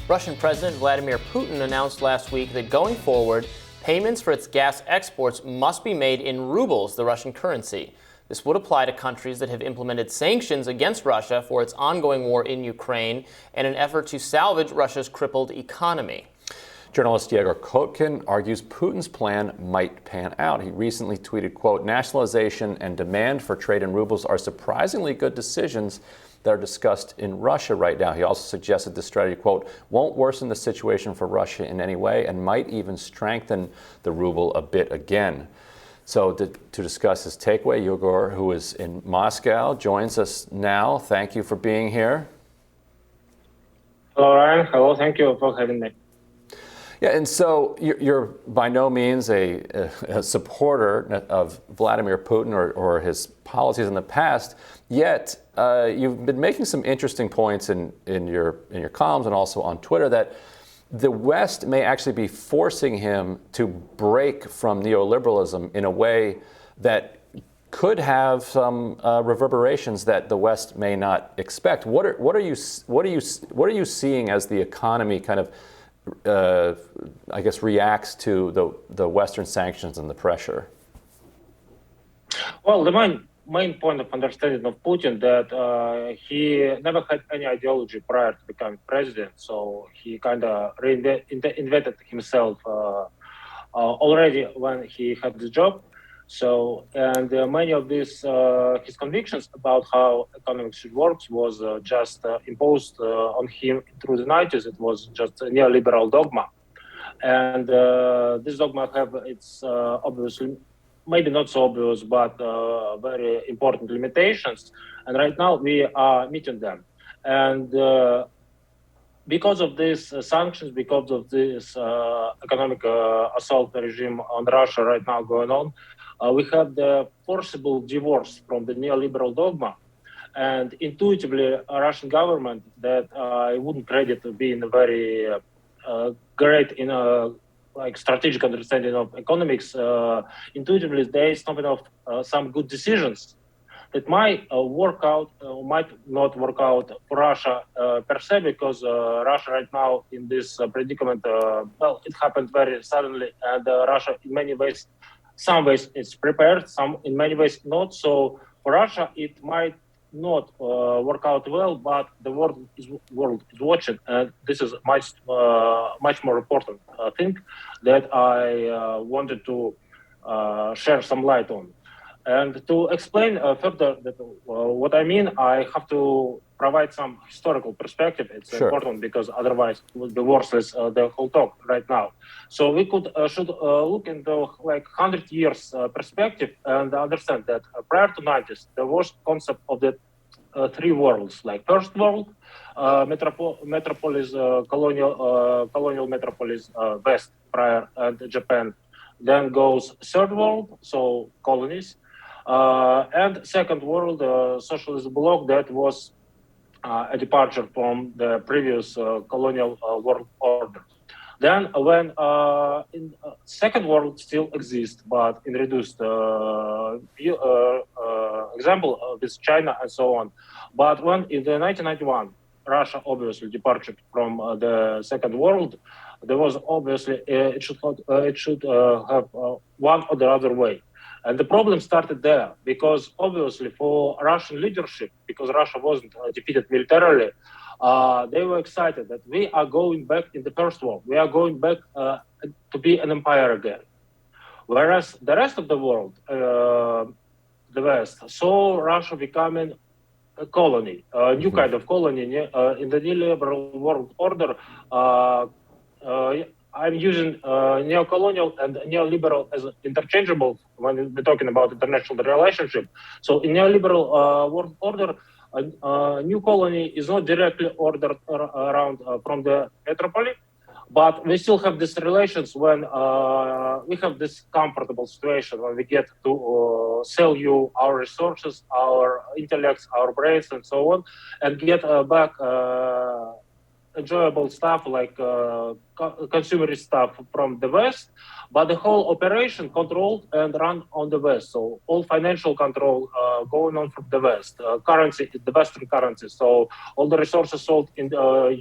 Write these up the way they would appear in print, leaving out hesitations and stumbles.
Russian President Vladimir Putin announced last week that going forward, payments for its gas exports must be made in rubles, the Russian currency. This would apply to countries that have implemented sanctions against Russia for its ongoing war in Ukraine and an effort to salvage Russia's crippled economy. Journalist Egor Kotkin argues Putin's plan might pan out. He recently tweeted, quote, "Nationalization and demand for trade in rubles are surprisingly good decisions that are discussed in Russia right now." He also suggested this strategy, quote, "won't worsen the situation for Russia in any way and might even strengthen the ruble a bit again." So to discuss his takeaway, Egor, who is in Moscow, joins us now. Thank you for being here. Hello, Ryan. Hello. Thank you for having me. Yeah, and so you're by no means a supporter of Vladimir Putin or his policies in the past, yet you've been making some interesting points in your columns and also on Twitter that the West may actually be forcing him to break from neoliberalism in a way that could have some reverberations that the West may not expect. What are you seeing as the economy kind of I guess reacts to the Western sanctions and the pressure? Well, the main point of understanding of Putin that he never had any ideology prior to becoming president, so he kind of reinvented himself already when he had the job. So, and many of these his convictions about how economics should work was just imposed on him through the 90s. It was just a neoliberal dogma, and this dogma have its obviously, maybe not so obvious, but very important limitations. And right now we are meeting them. And because of these sanctions, because of this economic assault regime on Russia right now going on, we have the forcible divorce from the neoliberal dogma. And intuitively, a Russian government that I wouldn't credit being very great in like strategic understanding of economics, intuitively there is something of some good decisions that might work out, might not work out for Russia per se, because Russia right now in this predicament, well, it happened very suddenly, and Russia in many ways, some ways it's prepared, some in many ways not. So for Russia, it might not work out well, but the world is watching, and this is much more important thing that I wanted to share some light on. And to explain further that, what I mean, I have to provide some historical perspective. It's Sure. important because otherwise it would be worthless, the whole talk right now. So we should look into like 100 years perspective and understand that prior to 90s, there was concept of the three worlds, like first world, metropolis, colonial metropolis, West prior and Japan. Then goes third world, so colonies, and second world, socialist bloc that was a departure from the previous colonial world order. Then when in second world still exists, but in reduced example with China and so on. But when in the 1991, Russia obviously departed from the second world, there was obviously it should have one or the other way. And the problem started there because obviously for Russian leadership, because Russia wasn't defeated militarily, they were excited that we are going back in the first world. We are going back to be an empire again. Whereas the rest of the world, the West, saw Russia becoming a colony, a new kind of colony in the neoliberal world order. I'm using neo-colonial and neoliberal as interchangeable when we're talking about international relationship. So in neoliberal world order, a new colony is not directly ordered around from the metropolis, but we still have these relations when we have this comfortable situation when we get to sell you our resources, our intellects, our brains, and so on, and get back a enjoyable stuff like consumerist stuff from the West, but the whole operation controlled and run on the West. So all financial control going on from the West. Currency is the Western currency. So all the resources sold in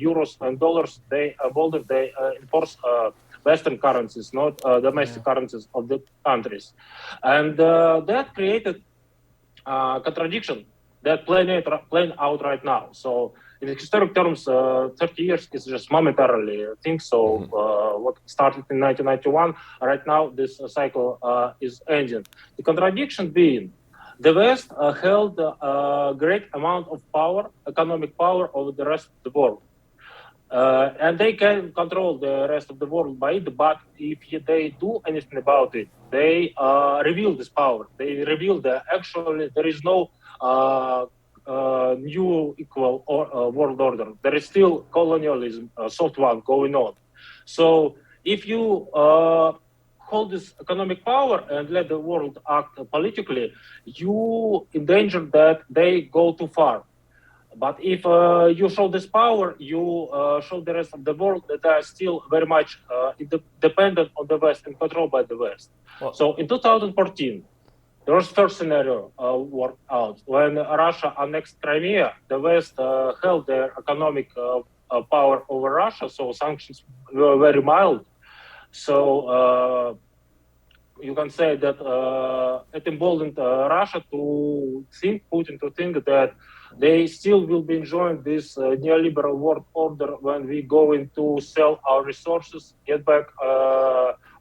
euros and dollars, they enforce Western currencies, not domestic currencies of the countries. And that created contradiction that playing out right now. So in historic terms, 30 years is just momentarily thing. So what started in 1991, right now this cycle is ending. The contradiction being, the West held a great amount of power, economic power over the rest of the world. And they can control the rest of the world by it, but if they do anything about it, they reveal this power. They reveal that actually there is no new equal world order. There is still colonialism, soft one going on. So if you hold this economic power and let the world act politically, you endanger that they go too far. But if you show this power, you show the rest of the world that they are still very much dependent on the West and controlled by the West. Well, so in 2014, there was first scenario worked out. When Russia annexed Crimea, the West held their economic power over Russia, so sanctions were very mild. So you can say that it emboldened Russia to think, Putin to think that they still will be enjoying this neoliberal world order when we go into sell our resources, get back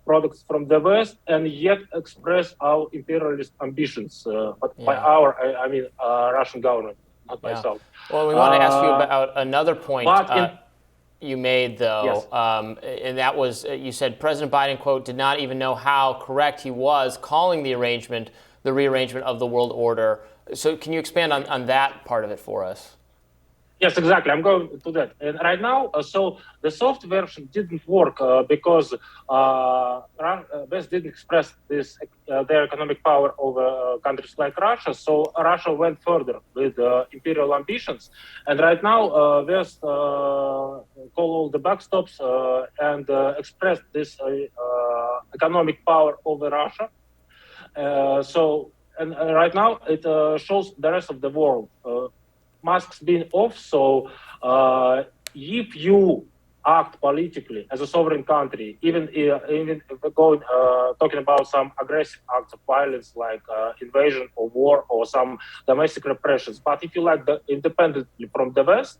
products from the West, and yet express our imperialist ambitions. But by our, I mean Russian government, not myself. Well, we want to ask you about another point you made, though, and that was, you said President Biden, quote, did not even know how correct he was calling the rearrangement of the world order. So can you expand on that part of it for us? Yes, exactly. I'm going to that. And right now, so the soft version didn't work because West didn't express this their economic power over countries like Russia. So Russia went further with imperial ambitions. And right now, West call all the backstops and expressed this economic power over Russia. And right now, it shows the rest of the world. Masks being off, so if you act politically as a sovereign country, even if we're going talking about some aggressive acts of violence like invasion or war or some domestic repressions, but if you act independently from the West,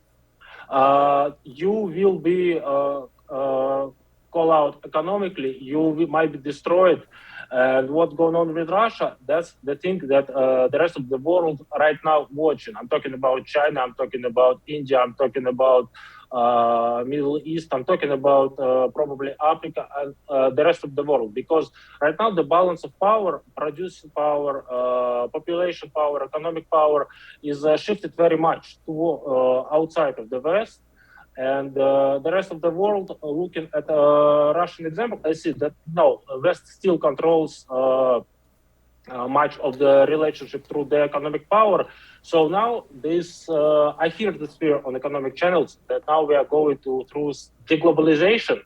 you will be called out economically. You might be destroyed. And what's going on with Russia, that's the thing that the rest of the world right now watching. I'm talking about China, I'm talking about India, I'm talking about Middle East, I'm talking about probably Africa and the rest of the world. Because right now the balance of power, producing power, population power, economic power is shifted very much to outside of the West. And the rest of the world, looking at a Russian example, I see that no, West still controls much of the relationship through the economic power. So now this, I hear this fear on economic channels that now we are going through deglobalization.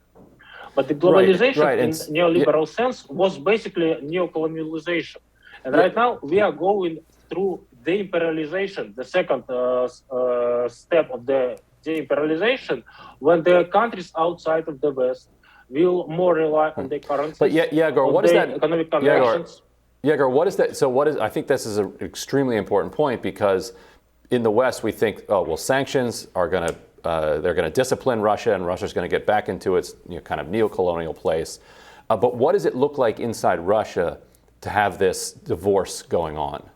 But the globalization in neoliberal sense was basically neocolonialization. And right now we are going through de-imperialization, the second step of the de-imperialization, when the countries outside of the West will more rely on their currencies. But Egor, what is that? Economic conventions. Egor, what is that? So what is? I think this is an extremely important point because in the West we think, oh well, sanctions are going to they're going to discipline Russia and Russia's going to get back into its kind of neo-colonial place. But what does it look like inside Russia to have this divorce going on?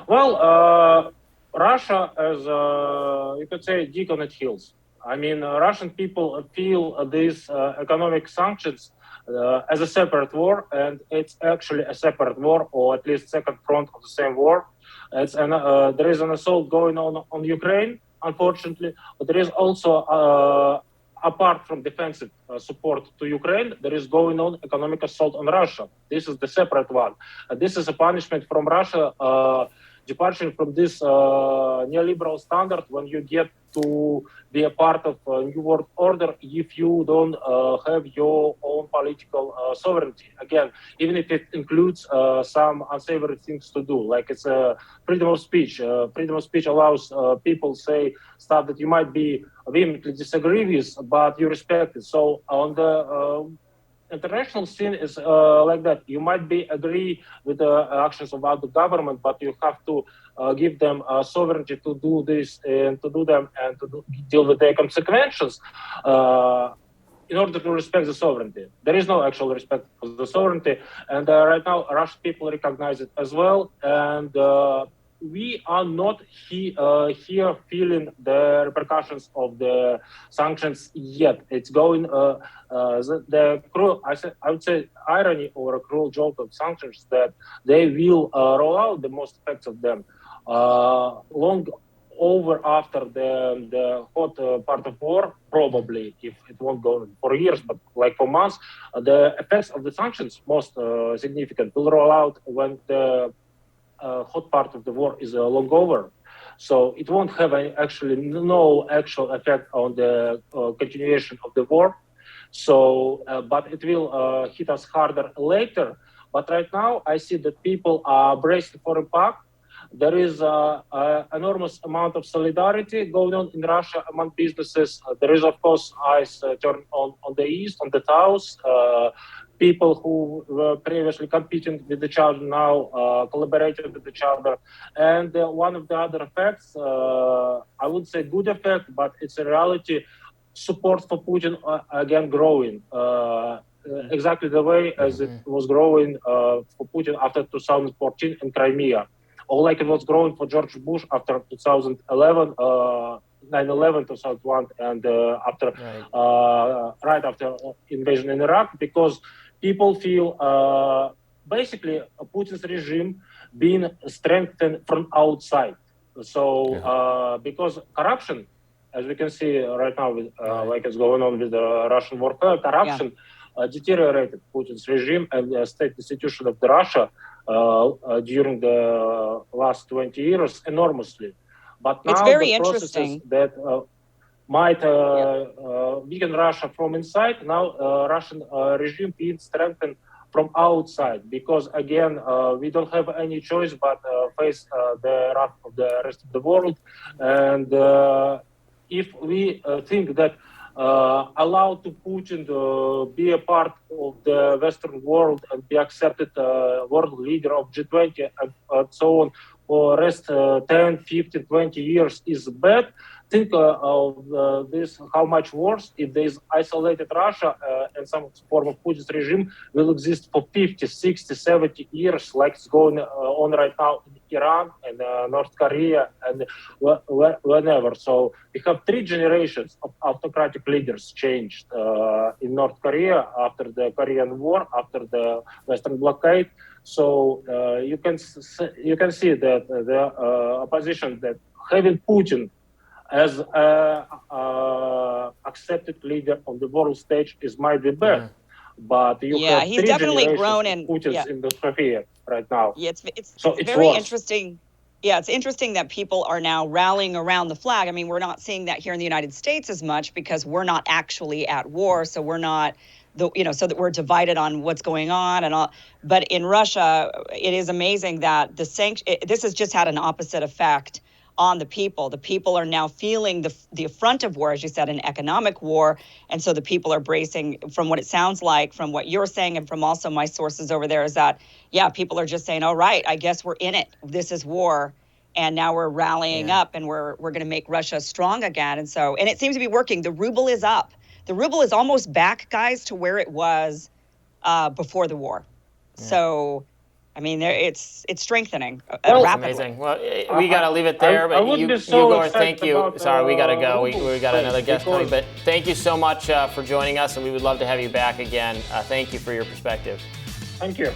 Well. Russia, as you could say, dig on its heels. I mean, Russian people feel these economic sanctions as a separate war, and it's actually a separate war, or at least second front of the same war. There is an assault going on Ukraine, unfortunately, but there is also, apart from defensive support to Ukraine, there is going on economic assault on Russia. This is the separate one. This is a punishment from Russia departure from this neoliberal standard when you get to be a part of a new world order if you don't have your own political sovereignty. Again, even if it includes some unsavory things to do, like it's freedom of speech. Freedom of speech allows people say stuff that you might be vehemently disagree with, but you respect it. So on the international scene is like that. You might be agree with the actions of the government, but you have to give them sovereignty to do this and to do them and to deal with their consequences in order to respect the sovereignty. There is no actual respect for the sovereignty, and right now Russian people recognize it as well. And we are not here feeling the repercussions of the sanctions yet. It's going the cruel, I would say, irony or a cruel joke of sanctions that they will roll out the most effects of them long over after the hot part of war, probably, if it won't go for years, but like for months. The effects of the sanctions, most significant, will roll out when the hot part of the war is long over. So it won't have no actual effect on the continuation of the war. So, but it will hit us harder later. But right now, I see that people are bracing for impact. There is an enormous amount of solidarity going on in Russia among businesses. There is, of course, eyes turned on the east, on the south. People who were previously competing with each other now collaborating with each other. And one of the other effects, I wouldn't say good effect, but it's a reality, support for Putin again growing. Exactly the way as it was growing for Putin after 2014 in Crimea. Or like it was growing for George Bush after 2011, 9/11, 2001, and after right after invasion in Iraq, because people feel basically Putin's regime being strengthened from outside. So because corruption, as we can see right now, with, like it's going on with the Russian warfare, corruption deteriorated Putin's regime and the state institution of the Russia during the last 20 years enormously. But now the processes that might weaken Russia from inside, now Russian regime being strengthened from outside, because again, we don't have any choice but face the wrath of the rest of the world. And if we think that allow to Putin to be a part of the Western world and be accepted world leader of G20 and so on for rest 10, 15, 20 years is bad. Think of this, how much worse if there is isolated Russia and some form of Putin's regime will exist for 50, 60, 70 years, like it's going on right now in Iran and North Korea and whenever. So we have 3 generations of autocratic leaders changed in North Korea after the Korean War, after the Western blockade. So you can see that the opposition that having Putin as accepted leader on the world stage might be bad. But you have he's 3 definitely generations grown of Putin's in the sphere right now. Yeah, it's very interesting. Yeah, it's interesting that people are now rallying around the flag. I mean, we're not seeing that here in the United States as much because we're not actually at war, so we're not so that we're divided on what's going on and all. But in Russia, it is amazing that this has just had an opposite effect on the people. The people are now feeling the affront of war, as you said, an economic war. And so the people are bracing, from what it sounds like, from what you're saying, and from also my sources over there, is that, people are just saying, all right, I guess we're in it. This is war. And now we're rallying up and we're going to make Russia strong again. And it seems to be working. The ruble is up. The ruble is almost back, guys, to where it was before the war. Yeah. So, I mean, it's strengthening rapidly. Amazing. Well, we got to leave it there. But Egor, thank you. Sorry, we got to go. We got another guest coming. But thank you so much for joining us, and we would love to have you back again. Thank you for your perspective. Thank you.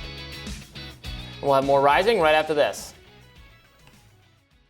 We'll have more Rising right after this.